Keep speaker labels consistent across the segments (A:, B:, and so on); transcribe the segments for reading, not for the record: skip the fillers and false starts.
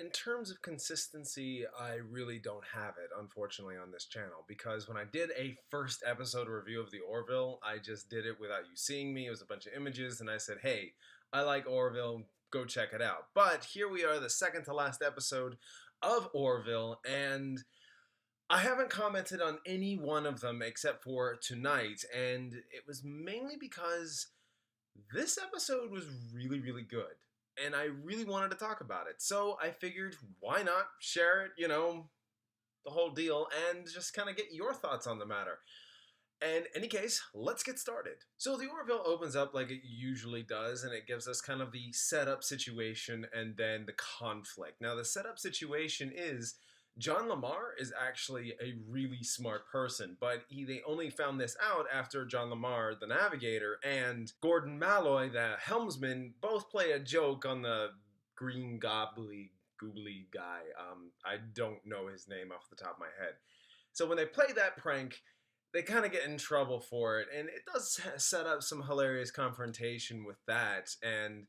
A: in terms of consistency, I really don't have it, unfortunately, on this channel. Because when I did a first episode review of the Orville, I just did it without you seeing me. It was a bunch of images, and I said, hey, I like Orville, go check it out. But here we are, the second to last episode of Orville, and I haven't commented on any one of them except for tonight, and it was mainly because this episode was really, really good. And I really wanted to talk about it. So I figured, why not share it, the whole deal, and just kind of get your thoughts on the matter. And in any case, let's get started. So the Orville opens up like it usually does, and it gives us kind of the setup situation and then the conflict. Now, the setup situation is John Lamar is actually a really smart person, but they only found this out after John Lamar, the navigator, and Gordon Malloy, the helmsman, both play a joke on the green gobbly guy. I don't know his name off the top of my head. So when they play that prank, they kind of get in trouble for it, and it does set up some hilarious confrontation with that, and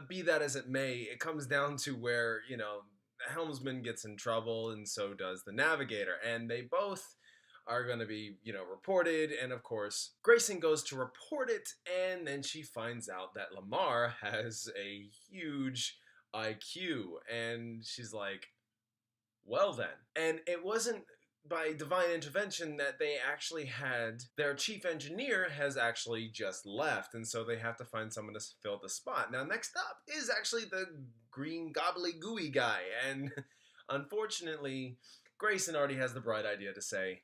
A: be that as it may, it comes down to where, the helmsman gets in trouble, and so does the navigator, and they both are going to be, reported, and of course, Grayson goes to report it, and then she finds out that Lamar has a huge IQ, and she's like, well then. And it wasn't by divine intervention that they actually had, their chief engineer has actually just left, and so they have to find someone to fill the spot. Now, next up is actually the green gobbly gooey guy, and unfortunately, Grayson already has the bright idea to say,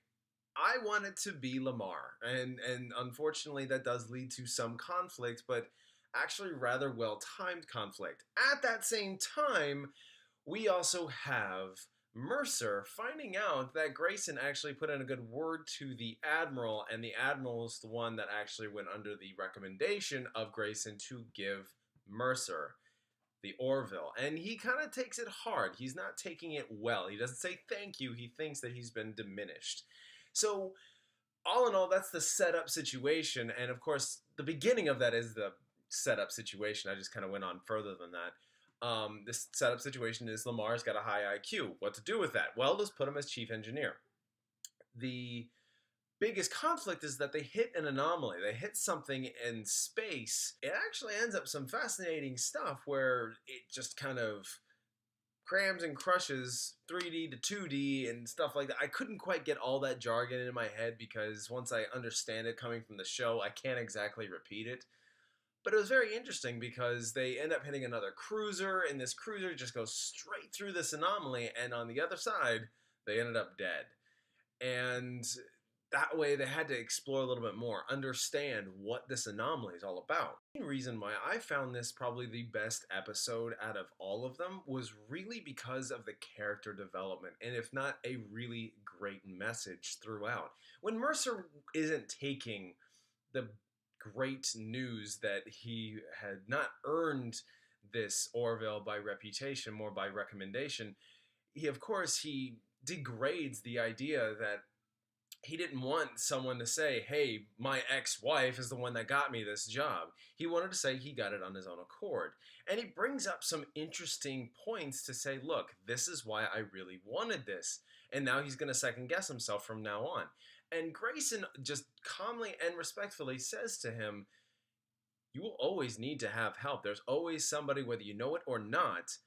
A: I want it to be Lamar, and unfortunately that does lead to some conflict, but actually rather well-timed conflict. At that same time, we also have Mercer finding out that Grayson actually put in a good word to the Admiral, and the Admiral is the one that actually went under the recommendation of Grayson to give Mercer the Orville. And he kind of takes it hard. He's not taking it well. He doesn't say thank you. He thinks that he's been diminished. So, all in all, that's the setup situation. And of course, the beginning of that is the setup situation. I just kind of went on further than that. This setup situation is Lamar's got a high IQ. What to do with that? Well, let's put him as chief engineer. The biggest conflict is that they hit an anomaly. They hit something in space. It actually ends up some fascinating stuff where it just kind of crams and crushes 3D to 2D and stuff like that. I couldn't quite get all that jargon in my head because once I understand it coming from the show, I can't exactly repeat it. But it was very interesting because they end up hitting another cruiser, and this cruiser just goes straight through this anomaly, and on the other side, they ended up dead. And that way, they had to explore a little bit more, understand what this anomaly is all about. The main reason why I found this probably the best episode out of all of them was really because of the character development, and if not, a really great message throughout. When Mercer isn't taking the great news that he had not earned this Orville by reputation, more by recommendation, he degrades the idea that he didn't want someone to say, hey, my ex-wife is the one that got me this job. He wanted to say he got it on his own accord. And he brings up some interesting points to say, look, this is why I really wanted this. And now he's going to second guess himself from now on. And Grayson just calmly and respectfully says to him, you will always need to have help. There's always somebody, whether you know it or not,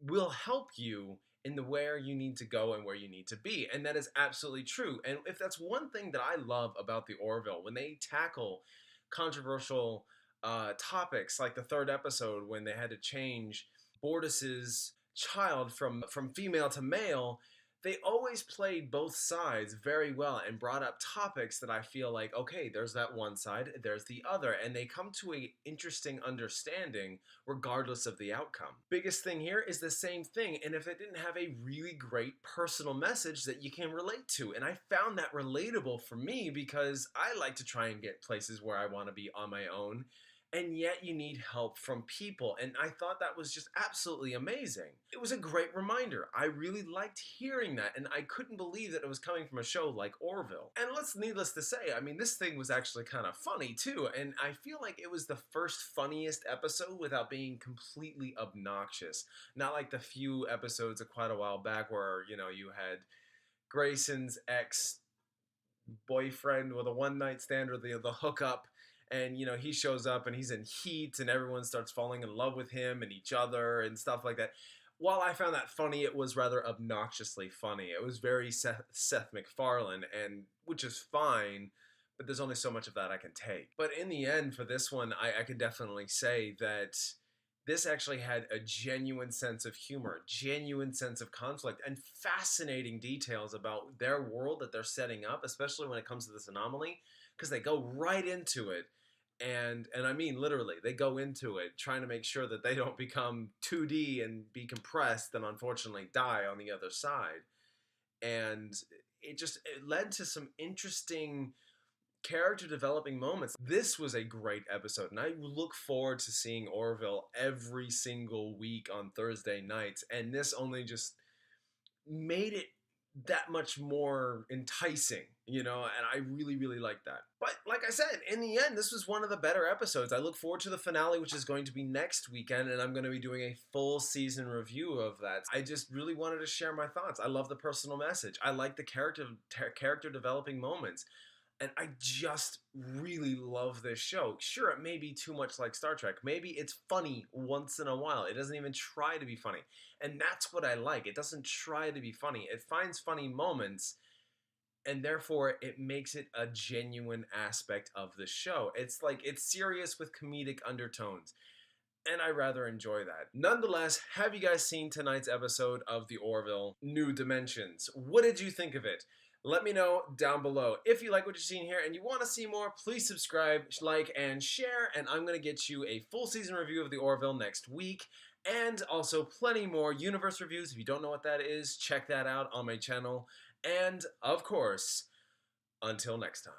A: will help you in the where you need to go and where you need to be. And that is absolutely true. And if that's one thing that I love about the Orville, when they tackle controversial topics, like the third episode when they had to change Bortus's child from female to male, they always played both sides very well and brought up topics that I feel like, okay, there's that one side, there's the other, and they come to an interesting understanding regardless of the outcome. Biggest thing here is the same thing, and if it didn't have a really great personal message that you can relate to, and I found that relatable for me because I like to try and get places where I want to be on my own, and yet you need help from people. And I thought that was just absolutely amazing. It was a great reminder. I really liked hearing that, and I couldn't believe that it was coming from a show like Orville. And needless to say, I mean, this thing was actually kind of funny too, and I feel like it was the first funniest episode without being completely obnoxious. Not like the few episodes of quite a while back where, you know, you had Grayson's ex boyfriend with a one night stand or the hookup, and you know he shows up and he's in heat and everyone starts falling in love with him and each other and stuff like that. While I found that funny, it was rather obnoxiously funny. It was very Seth MacFarlane, and which is fine, but there's only so much of that I can take. But in the end, for this one, I can definitely say that this actually had a genuine sense of humor, genuine sense of conflict, and fascinating details about their world that they're setting up, especially when it comes to this anomaly, because they go right into it. And I mean literally, they go into it trying to make sure that they don't become 2D and be compressed and unfortunately die on the other side. And it led to some interesting character developing moments. This was a great episode, and I look forward to seeing Orville every single week on Thursday nights, and this only just made it that much more enticing, you know, and I really, really like that. But like I said, in the end, this was one of the better episodes. I look forward to the finale, which is going to be next weekend, and I'm going to be doing a full season review of that. I just really wanted to share my thoughts. I love the personal message. I like the character developing moments. And I just really love this show. Sure, it may be too much like Star Trek. Maybe it's funny once in a while. It doesn't even try to be funny. And that's what I like. It doesn't try to be funny. It finds funny moments, and therefore it makes it a genuine aspect of the show. It's like it's serious with comedic undertones. And I rather enjoy that. Nonetheless, have you guys seen tonight's episode of The Orville, New Dimensions? What did you think of it? Let me know down below. If you like what you're seeing here and you want to see more, please subscribe, like, and share. And I'm going to get you a full season review of The Orville next week. And also plenty more universe reviews. If you don't know what that is, check that out on my channel. And, of course, until next time.